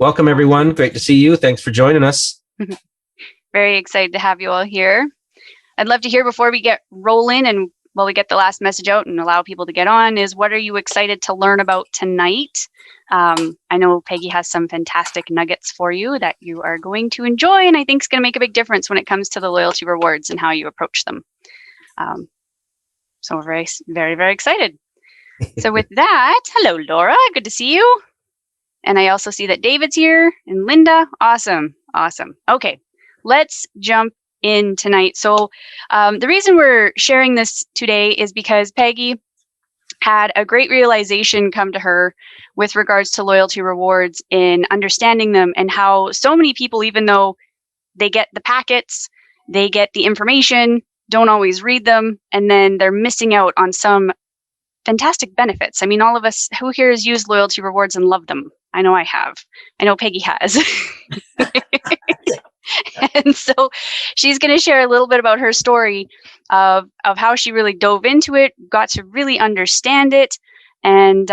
Welcome, everyone. Great to see you. Thanks for joining us. Very excited to have you all here. I'd love to hear before we get rolling and while we get the last message out and allow people to get on is what are you excited to learn about tonight? I know Peggy has some fantastic nuggets for you that you are going to enjoy and I think is going to make a big difference when it comes to the loyalty rewards and how you approach them. So we're very, very, very excited. So with that, hello, Laura. Good to see you. And I also see that David's here and Linda. Awesome. Awesome. Okay, let's jump in tonight. So the reason we're sharing this today is because Peggy had a great realization come to her with regards to loyalty rewards in understanding them and how so many people, even though they get the packets, they get the information, don't always read them, and then they're missing out on some fantastic benefits. I mean, all of us who here has used loyalty rewards and loved them. I know I have. I know Peggy has. And so she's going to share a little bit about her story of how she really dove into it, got to really understand it, and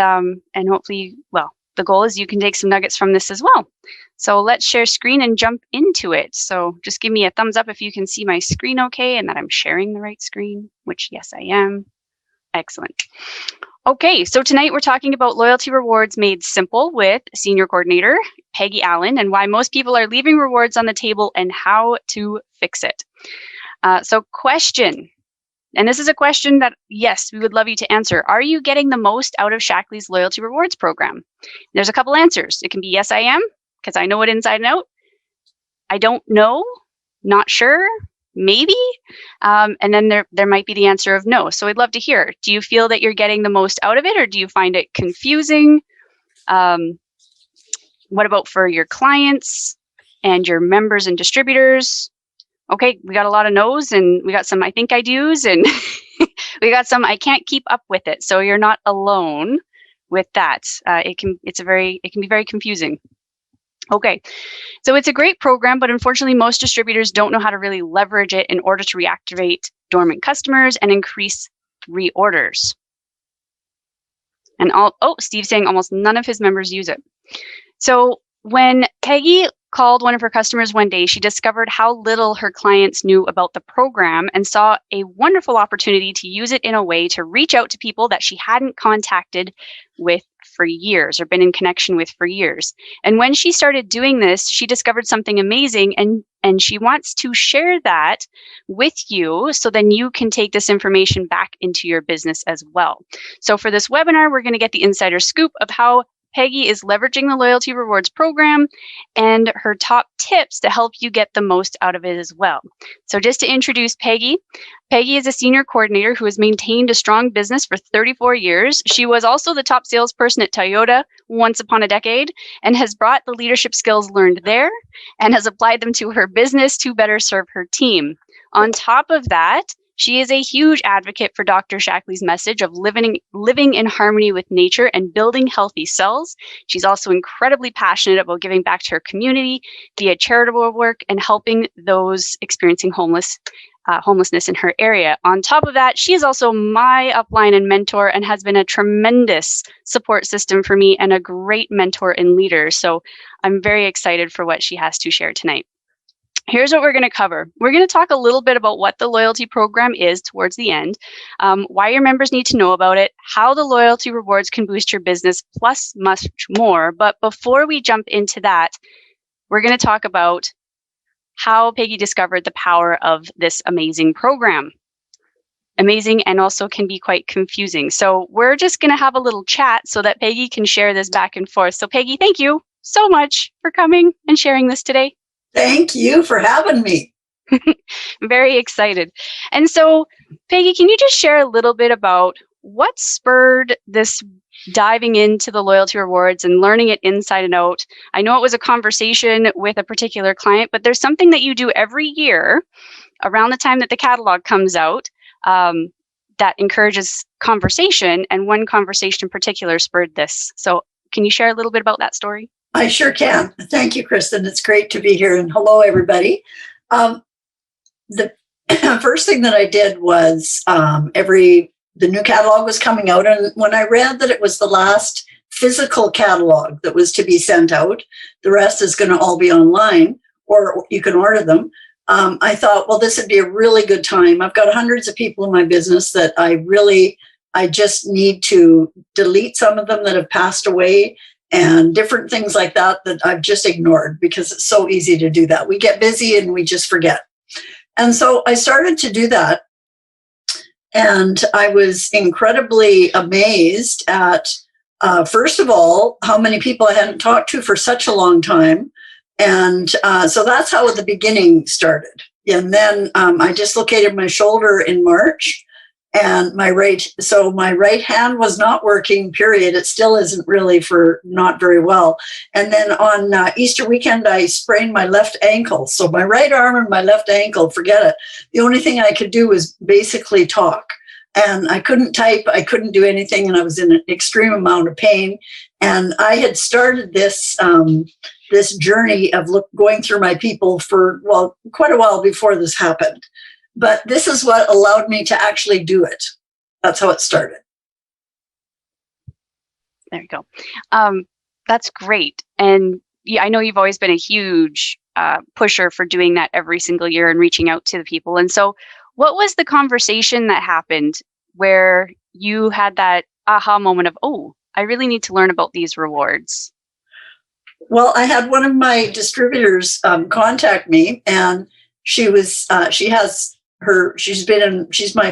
hopefully, well, the goal is you can take some nuggets from this as well. So let's share screen and jump into it. So just give me a thumbs up if you can see my screen okay and that I'm sharing the right screen, which yes, I am. Excellent. Okay, so tonight we're talking about loyalty rewards made simple with Senior Coordinator Peggy Allen and why most people are leaving rewards on the table and how to fix it. So question, and this is a question that, yes, we would love you to answer. Are you getting the most out of Shaklee's loyalty rewards program? There's a couple answers. It can be yes, I am, because I know it inside and out. I don't know, not sure, maybe, and then there might be the answer of no. So I'd love to hear, do you feel that you're getting the most out of it or do you find it confusing? What about for your clients and your members and distributors? Okay, we got a lot of no's and we got some I think I do's and we got some I can't keep up with it. So you're not alone with that. It can be very confusing. Okay, so it's a great program, but unfortunately, most distributors don't know how to really leverage it in order to reactivate dormant customers and increase reorders. And Steve's saying almost none of his members use it. So when Peggy called one of her customers one day, she discovered how little her clients knew about the program and saw a wonderful opportunity to use it in a way to reach out to people that she hadn't contacted with for years or been in connection with for years. And when she started doing this, she discovered something amazing and she wants to share that with you so then you can take this information back into your business as well. So for this webinar, we're going to get the insider scoop of how Peggy is leveraging the loyalty rewards program and her top tips to help you get the most out of it as well. So just to introduce Peggy, Peggy is a senior coordinator who has maintained a strong business for 34 years. She was also the top salesperson at Toyota once upon a decade and has brought the leadership skills learned there and has applied them to her business to better serve her team. On top of that, she is a huge advocate for Dr. Shaklee's message of living in harmony with nature and building healthy cells. She's also incredibly passionate about giving back to her community via charitable work and helping those experiencing homelessness in her area. On top of that, she is also my upline and mentor and has been a tremendous support system for me and a great mentor and leader. So I'm very excited for what she has to share tonight. Here's what we're going to cover. We're going to talk a little bit about what the loyalty program is towards the end, why your members need to know about it, how the loyalty rewards can boost your business, plus much more. But before we jump into that, we're going to talk about how Peggy discovered the power of this amazing program. Amazing and also can be quite confusing. So we're just going to have a little chat so that Peggy can share this back and forth. So Peggy, thank you so much for coming and sharing this today. Thank you for having me. Very excited. And so, Peggy, can you just share a little bit about what spurred this diving into the loyalty rewards and learning it inside and out? I know it was a conversation with a particular client, but there's something that you do every year around the time that the catalog comes out that encourages conversation, and one conversation in particular spurred this. So can you share a little bit about that story? I sure can. Thank you, Kristen. It's great to be here, and hello, everybody. The first thing that I did was the new catalog was coming out, and when I read that it was the last physical catalog that was to be sent out. The rest is going to all be online, or you can order them. I thought, well, this would be a really good time. I've got hundreds of people in my business that I just need to delete some of them that have passed away and different things like that I've just ignored because it's so easy to do that. We get busy and we just forget. And so I started to do that. And I was incredibly amazed at, first of all, how many people I hadn't talked to for such a long time. And so that's how the beginning started. And then I dislocated my shoulder in March, and my right hand was not working, period. It still isn't really, for not very well. And then on Easter weekend, I sprained my left ankle. So my right arm and my left ankle, forget it. The only thing I could do was basically talk. And I couldn't type, I couldn't do anything, and I was in an extreme amount of pain. And I had started this this journey of going through my people for, well, quite a while before this happened. But this is what allowed me to actually do it. That's how it started. There you go. That's great. And yeah, I know you've always been a huge pusher for doing that every single year and reaching out to the people. And so what was the conversation that happened where you had that aha moment of, oh, I really need to learn about these rewards? Well, I had one of my distributors contact me, and she's my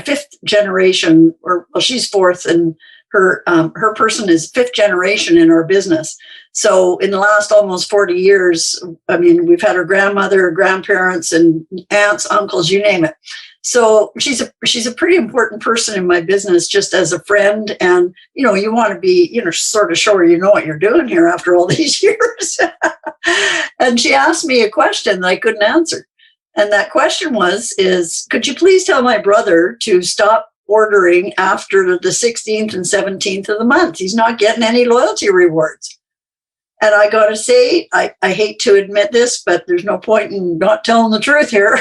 fifth generation, or well, she's fourth, and her person is fifth generation in our business. So in the last almost 40 years, I mean, we've had her grandmother, her grandparents, and aunts, uncles, you name it. So she's a pretty important person in my business, just as a friend. And, you want to be, sort of sure you know what you're doing here after all these years. And she asked me a question that I couldn't answer. And that question is, could you please tell my brother to stop ordering after the 16th and 17th of the month? He's not getting any loyalty rewards. And I got to say, I hate to admit this, but there's no point in not telling the truth here.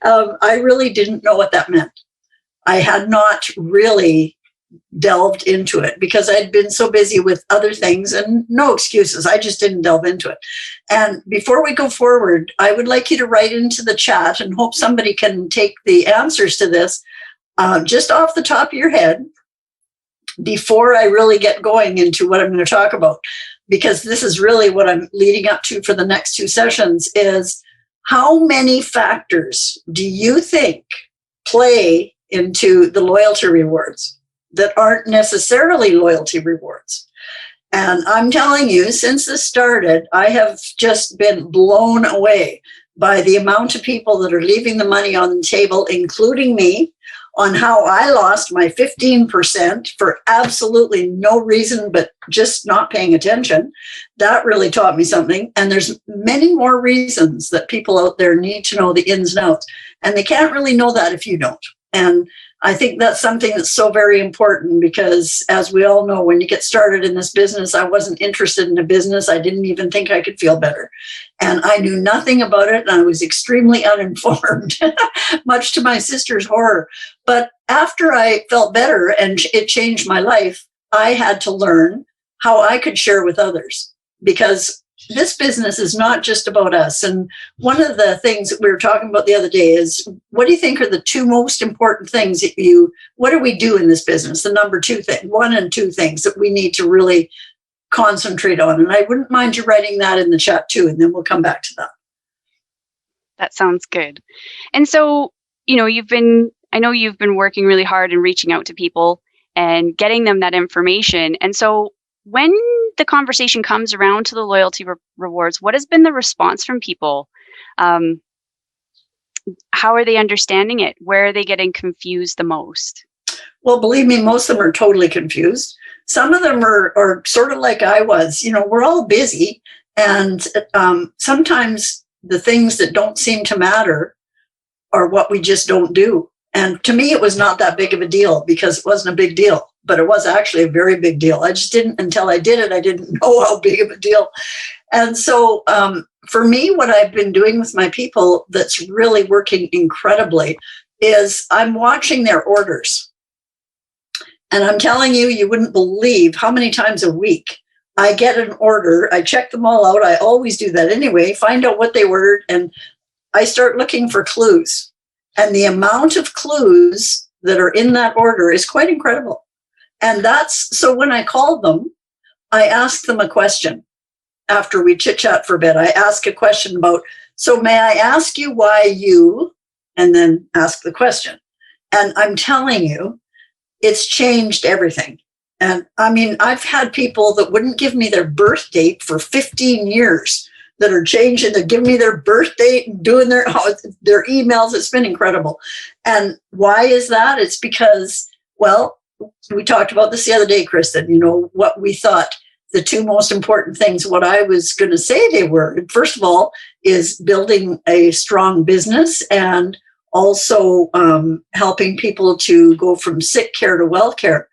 I really didn't know what that meant. I had not really delved into it because I'd been so busy with other things, and no excuses. I just didn't delve into it. And before we go forward, I would like you to write into the chat, and hope somebody can take the answers to this just off the top of your head before I really get going into what I'm going to talk about. Because this is really what I'm leading up to for the next two sessions, is how many factors do you think play into the loyalty rewards that aren't necessarily loyalty rewards? And I'm telling you, since this started, I have just been blown away by the amount of people that are leaving the money on the table, including me, on how I lost my 15% for absolutely no reason but just not paying attention. That really taught me something. And there's many more reasons that people out there need to know the ins and outs. And they can't really know that if you don't. And I think that's something that's so very important, because as we all know, when you get started in this business, I wasn't interested in the business. I didn't even think I could feel better. And I knew nothing about it. And I was extremely uninformed, much to my sister's horror. But after I felt better and it changed my life, I had to learn how I could share with others, because this business is not just about us. And one of the things that we were talking about the other day is, what do you think are the two most important things what do we do in this business? The number one and two things that we need to really concentrate on. And I wouldn't mind you writing that in the chat too, and then we'll come back to that. That sounds good. And so, I know you've been working really hard and reaching out to people and getting them that information. And so when the conversation comes around to the loyalty rewards, what has been the response from people? How are they understanding it? Where are they getting confused the most? Well, believe me, most of them are totally confused. Some of them are sort of like I was. We're all busy, and sometimes the things that don't seem to matter are what we just don't do. And to me, it was not that big of a deal, because it wasn't a big deal, but it was actually a very big deal. I just didn't, until I did it, I didn't know how big of a deal. And so for me, what I've been doing with my people that's really working incredibly is I'm watching their orders. And I'm telling you, you wouldn't believe how many times a week I get an order. I check them all out. I always do that anyway, find out what they ordered, and I start looking for clues. And the amount of clues that are in that order is quite incredible. And so when I called them, I asked them a question after we chit chat for a bit. I ask a question about, so may I ask you why you, and then ask the question. And I'm telling you, it's changed everything. And I mean, I've had people that wouldn't give me their birth date for 15 years that are changing. They're giving me their birth date and doing their emails. It's been incredible. And why is that? It's because, well, we talked about this the other day, Kristen, you know, what we thought the two most important things, what I was going to say they were. First of all, is building a strong business and also helping people to go from sick care to well care.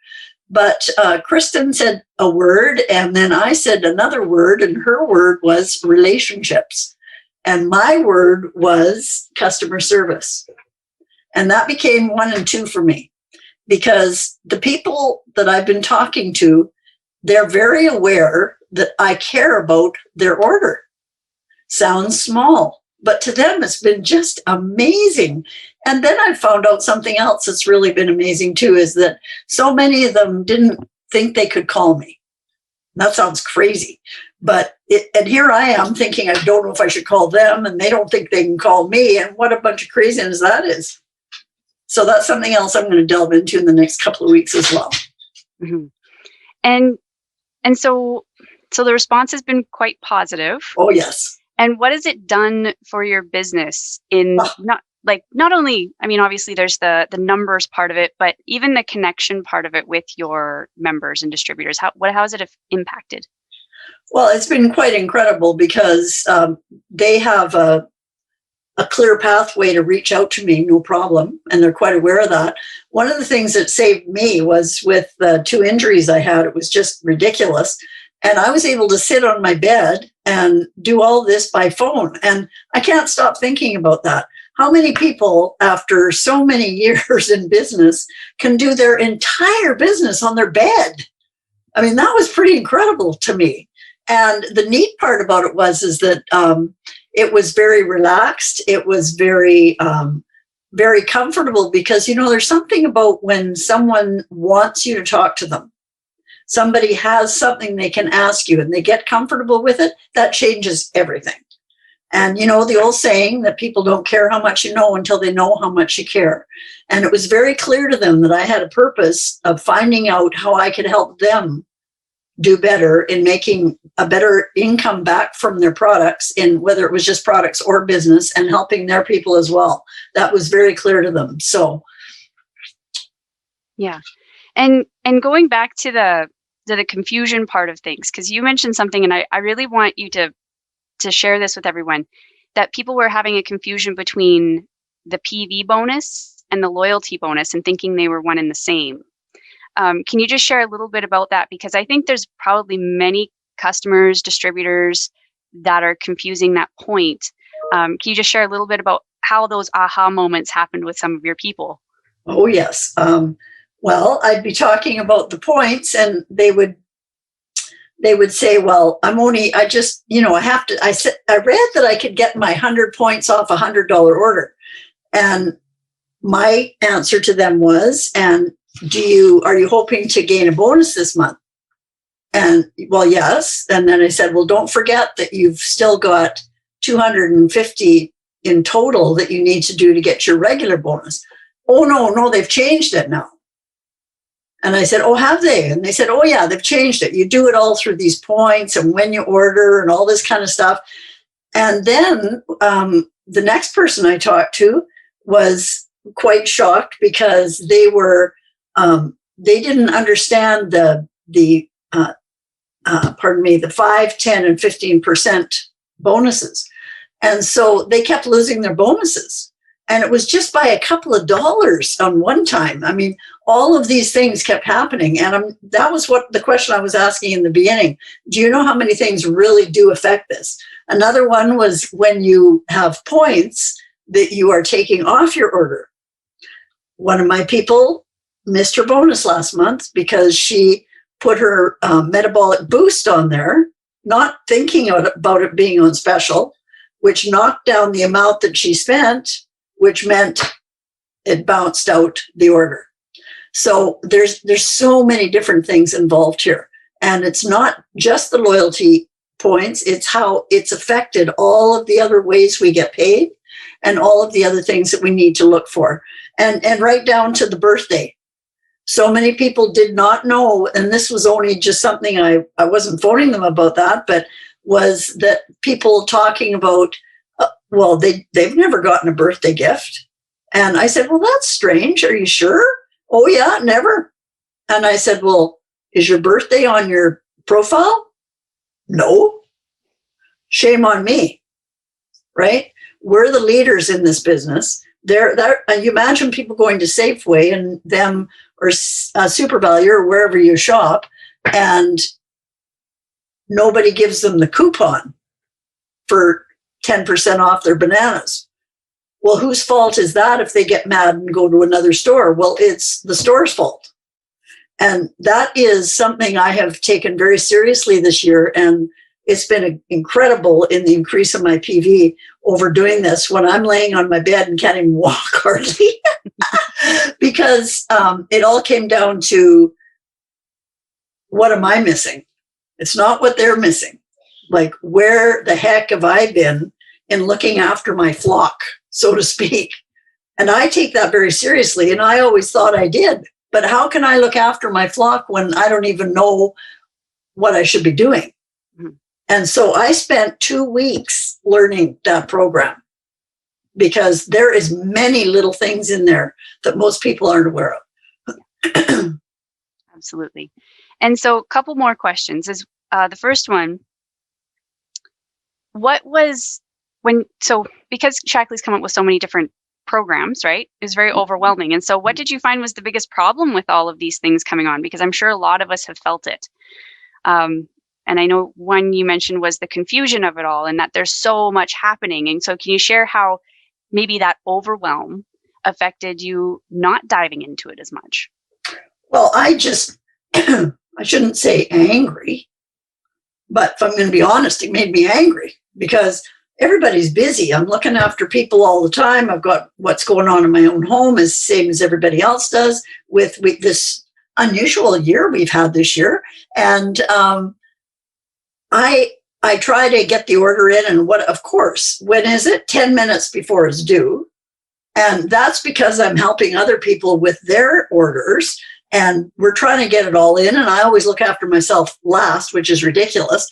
But Kristen said a word, and then I said another word, and her word was relationships. And my word was customer service. And that became 1 and 2 for me, because the people that I've been talking to, they're very aware that I care about their order. Sounds small, but to them, it's been just amazing. And then I found out something else that's really been amazing too, is that so many of them didn't think they could call me. That sounds crazy, but and here I am thinking, I don't know if I should call them, and they don't think they can call me. And what a bunch of craziness that is. So that's something else I'm going to delve into in the next couple of weeks as well. Mm-hmm. And so the response has been quite positive. Oh, yes. And what has it done for your business in not only, I mean, obviously there's the numbers part of it, but even the connection part of it with your members and distributors? How has it impacted? Well, it's been quite incredible, because they have a clear pathway to reach out to me, no problem. And they're quite aware of that. One of the things that saved me was with the 2 injuries I had. It was just ridiculous. And I was able to sit on my bed and do all this by phone. And I can't stop thinking about that. How many people, after so many years in business, can do their entire business on their bed? I mean, that was pretty incredible to me. And the neat part about it was that it was very relaxed. It was very, very comfortable, because, you know, there's something about when someone wants you to talk to them. Somebody has something they can ask you and they get comfortable with it, that changes everything. And, you know, the old saying that people don't care how much you know until they know how much you care. And it was very clear to them that I had a purpose of finding out how I could help them do better in making a better income back from their products, in whether it was just products or business, and helping their people as well. That was very clear to them. So, yeah. And going back to the confusion part of things, because you mentioned something, and I really want you to share this with everyone, that people were having a confusion between the PV bonus and the loyalty bonus and thinking they were one and the same. Can you just share a little bit about that? Because I think there's probably many customers, distributors that are confusing that point. Can you just share a little bit about how those aha moments happened with some of your people? Oh, yes. Well, I'd be talking about the points, and they would say, well, I read that I could get my 100 points off a $100 order. And my answer to them was, and are you hoping to gain a bonus this month? And, well, yes. And then I said, well, don't forget that you've still got 250 in total that you need to do to get your regular bonus. Oh, no, they've changed it now. And I said, oh, have they? And they said, oh, yeah, they've changed it. You do it all through these points and when you order and all this kind of stuff. And then the next person I talked to was quite shocked, because they didn't understand the 5, 10, and 15% bonuses. And so they kept losing their bonuses. And it was just by a couple of dollars on one time. I mean, all of these things kept happening. And that was what the question I was asking in the beginning. Do you know how many things really do affect this? Another one was when you have points that you are taking off your order. One of my people missed her bonus last month because she put her metabolic boost on there, not thinking about it being on special, which knocked down the amount that she spent, which meant it bounced out the order. So there's so many different things involved here. And it's not just the loyalty points, it's how it's affected all of the other ways we get paid and all of the other things that we need to look for. And right down to the birthday. So many people did not know, and this was only just something I wasn't phoning them about that, but was that people talking about, well, they've never gotten a birthday gift. And I said, well, that's strange. Are you sure? Oh, yeah, never. And I said, well, is your birthday on your profile? No. Shame on me, right? We're the leaders in this business. You imagine people going to Safeway and them or Super Value or wherever you shop, and nobody gives them the coupon for 10% off their bananas. Well, whose fault is that if they get mad and go to another store? Well, it's the store's fault. And that is something I have taken very seriously this year. And it's been incredible in the increase of my PV over doing this when I'm laying on my bed and can't even walk hardly. Because it all came down to, what am I missing? It's not what they're missing. Like, where the heck have I been in looking after my flock, so to speak? And I take that very seriously, and I always thought I did. But how can I look after my flock when I don't even know what I should be doing? Mm-hmm. And so I spent 2 weeks learning that program, because there is many little things in there that most people aren't aware of. Absolutely. And so a couple more questions is the first one, because Shaklee's come up with so many different programs, right? It was very overwhelming. And so what did you find was the biggest problem with all of these things coming on? Because I'm sure a lot of us have felt it. And I know one you mentioned was the confusion of it all, and that there's so much happening. And so can you share how maybe that overwhelm affected you not diving into it as much? Well, I shouldn't say angry, but if I'm going to be honest, it made me angry because everybody's busy. I'm looking after people all the time. I've got what's going on in my own home is the same as everybody else does with this unusual year we've had this year. And I try to get the order in, and of course, when is it? 10 minutes before it's due. And that's because I'm helping other people with their orders, and we're trying to get it all in. And I always look after myself last, which is ridiculous.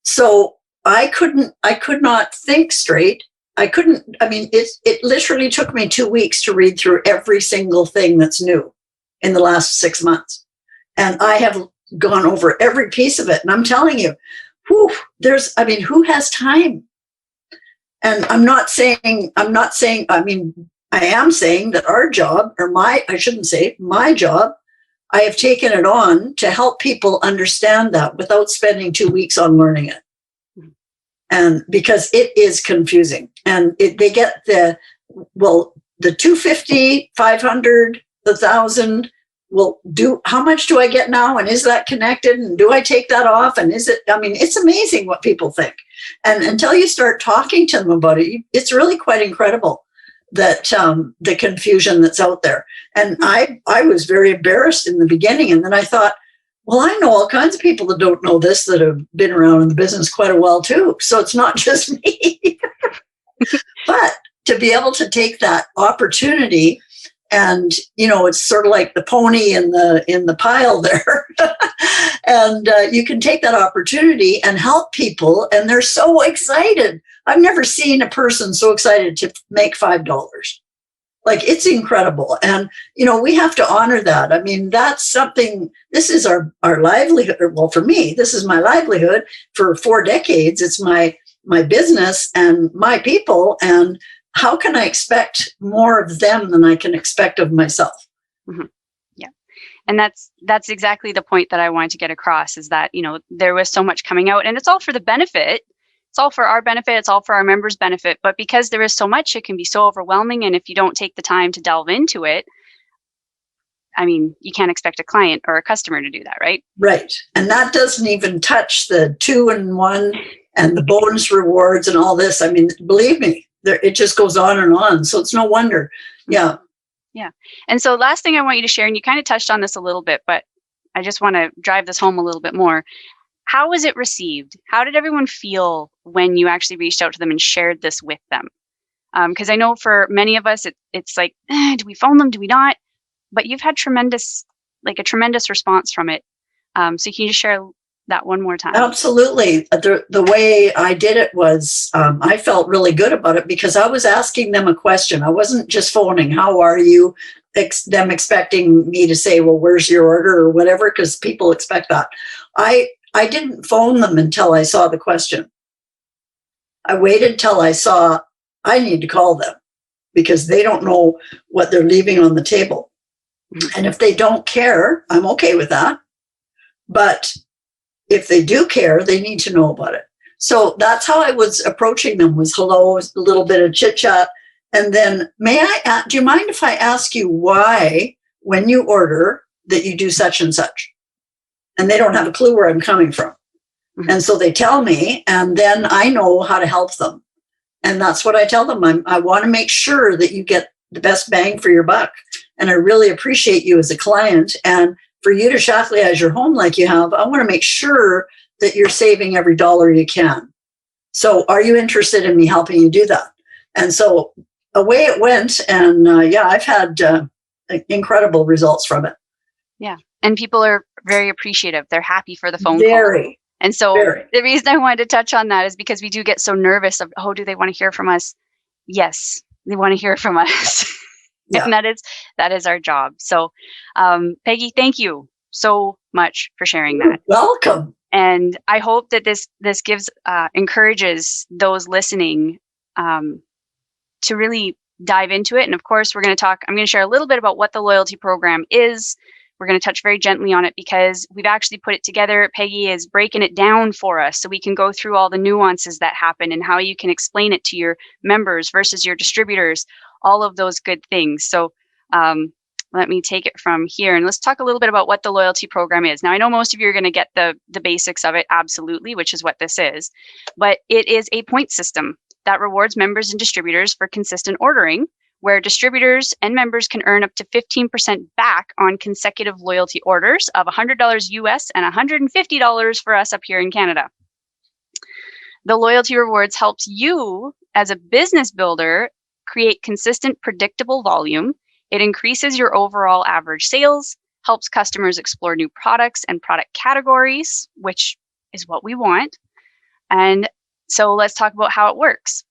So I could not think straight. It literally took me 2 weeks to read through every single thing that's new in the last 6 months. And I have gone over every piece of it. And I'm telling you, who has time? And I am saying that our job, or my job, I have taken it on to help people understand that without spending 2 weeks on learning it. And because it is confusing, and they get the 250, 500, the 1,000. Well, how much do I get now? And is that connected? And do I take that off? And it's amazing what people think. And until you start talking to them about it, it's really quite incredible that the confusion that's out there. And I was very embarrassed in the beginning. And then I thought, well, I know all kinds of people that don't know this, that have been around in the business quite a while too. So it's not just me. But to be able to take that opportunity, and it's sort of like the pony in the pile there, and you can take that opportunity and help people, and they're so excited. I've never seen a person so excited to make $5. Like, it's incredible. And, we have to honor that. I mean, that's something, this is our livelihood. Well, for me, this is my livelihood for 4 decades. It's my business and my people. And how can I expect more of them than I can expect of myself? Mm-hmm. Yeah. And that's exactly the point that I wanted to get across, is that, there was so much coming out, and it's all for the benefit. It's all for our benefit. It's all for our members' benefit. But because there is so much, it can be so overwhelming. And if you don't take the time to delve into it, I mean, you can't expect a client or a customer to do that, right? Right. And that doesn't even touch the 2-in-1 and the bonus rewards and all this. I mean, believe me, it just goes on and on. So it's no wonder. Yeah. Yeah. And so last thing I want you to share, and you kind of touched on this a little bit, but I just want to drive this home a little bit more. How was it received? How did everyone feel when you actually reached out to them and shared this with them? Because I know for many of us, it's like, do we phone them? Do we not? But you've had a tremendous response from it. So can you just share that one more time? Absolutely. The way I did it was I felt really good about it because I was asking them a question. I wasn't just phoning, how are you? Them expecting me to say, well, where's your order or whatever, because people expect that. I didn't phone them until I saw the question. I waited till I saw I need to call them because they don't know what they're leaving on the table. And if they don't care, I'm okay with that. But if they do care, they need to know about it. So that's how I was approaching them, was hello, a little bit of chit chat. And then do you mind if I ask you why, when you order, that you do such and such? And they don't have a clue where I'm coming from. Mm-hmm. And so they tell me, and then I know how to help them. And that's what I tell them. I want to make sure that you get the best bang for your buck. And I really appreciate you as a client. And for you to Shaklee as your home like you have, I want to make sure that you're saving every dollar you can. So are you interested in me helping you do that? And so away it went. And I've had incredible results from it. Yeah. And people are very appreciative. They're happy for the phone call. And so the reason I wanted to touch on that is because we do get so nervous of, oh, do they want to hear from us? Yes, they want to hear from us. Yeah. And that is our job. So Peggy, thank you so much for sharing that. You're welcome. And I hope that this gives encourages those listening to really dive into it. And of course, I'm going to share a little bit about what the loyalty program is. We're going to touch very gently on it because we've actually put it together. Peggy is breaking it down for us so we can go through all the nuances that happen and how you can explain it to your members versus your distributors, all of those good things. So let me take it from here and let's talk a little bit about what the loyalty program is. Now, I know most of you are going to get the basics of it, absolutely, which is what this is, but it is a point system that rewards members and distributors for consistent ordering, where distributors and members can earn up to 15% back on consecutive loyalty orders of $100 US and $150 for us up here in Canada. The loyalty rewards helps you as a business builder create consistent, predictable volume. It increases your overall average sales, helps customers explore new products and product categories, which is what we want. And so let's talk about how it works.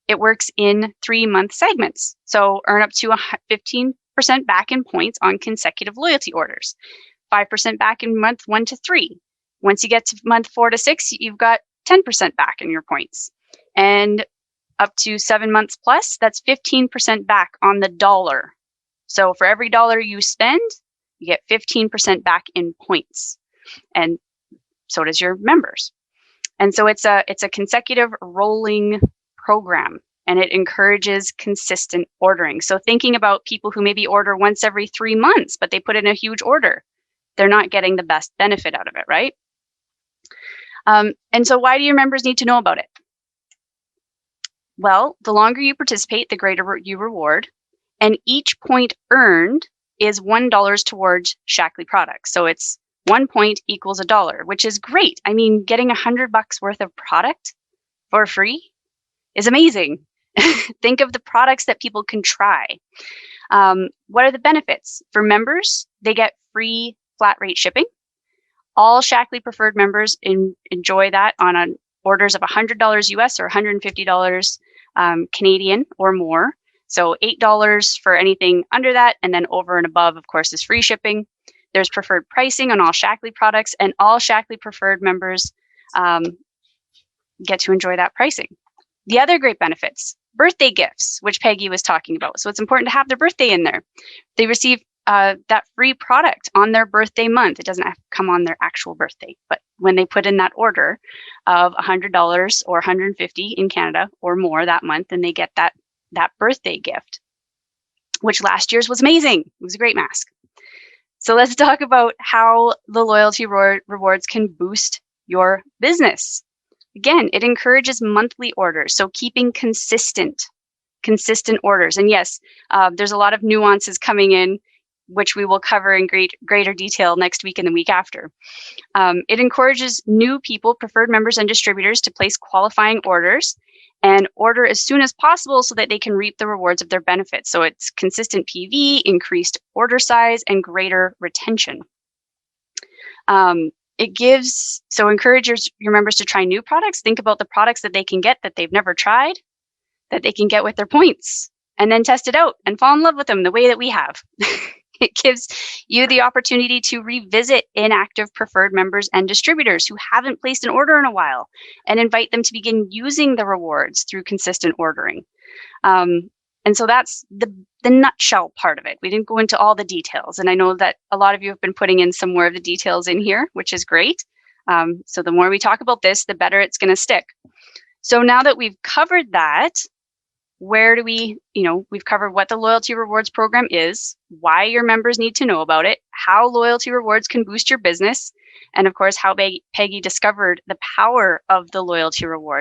It works in 3-month segments. So earn up to 15% back in points on consecutive loyalty orders, 5% back in month 1 to 3. Once you get to month 4 to 6, you've got 10% back in your points. And up to 7 months plus, that's 15% back on the dollar. So for every dollar you spend, you get 15% back in points. And so does your members. And so it's a consecutive rolling program, and it encourages consistent ordering. So thinking about people who maybe order once every 3 months, but they put in a huge order, they're not getting the best benefit out of it, right? And so why do your members need to know about it? Well, the longer you participate, the greater you reward. And each point earned is $1 towards Shaklee products. So it's 1 point equals $1, which is great. I mean, getting $100 worth of product for free is amazing. Think of the products that people can try. What are the benefits? For members, they get free flat rate shipping. All Shaklee preferred members enjoy that on orders of $100 US or $150 Canadian or more. So $8 for anything under that, and then over and above, of course, is free shipping. There's preferred pricing on all Shaklee products, and all Shaklee preferred members get to enjoy that pricing. The other great benefits, birthday gifts, which Peggy was talking about. So it's important to have their birthday in there. They receive that free product on their birthday month. It doesn't have to come on their actual birthday, but when they put in that order of $100 or $150 in Canada or more that month, then they get that birthday gift, which last year's was amazing. It was a great mask. So let's talk about how the loyalty rewards can boost your business. Again, it encourages monthly orders, so keeping consistent orders. And yes, there's a lot of nuances coming in, which we will cover in greater detail next week and the week after. It encourages new people, preferred members, and distributors to place qualifying orders and order as soon as possible so that they can reap the rewards of their benefits. So it's consistent PV, increased order size, and greater retention. Encourages your members to try new products. Think about the products that they can get that they've never tried, that they can get with their points, and then test it out and fall in love with them the way that we have. It gives you the opportunity to revisit inactive preferred members and distributors who haven't placed an order in a while and invite them to begin using the rewards through consistent ordering. And so that's the nutshell part of it. We didn't go into all the details. And I know that a lot of you have been putting in some more of the details in here, which is great. So the more we talk about this, the better it's going to stick. So now that we've covered that, where do we've covered what the loyalty rewards program is, why your members need to know about it, how loyalty rewards can boost your business, and of course, how Peggy discovered the power of the loyalty rewards.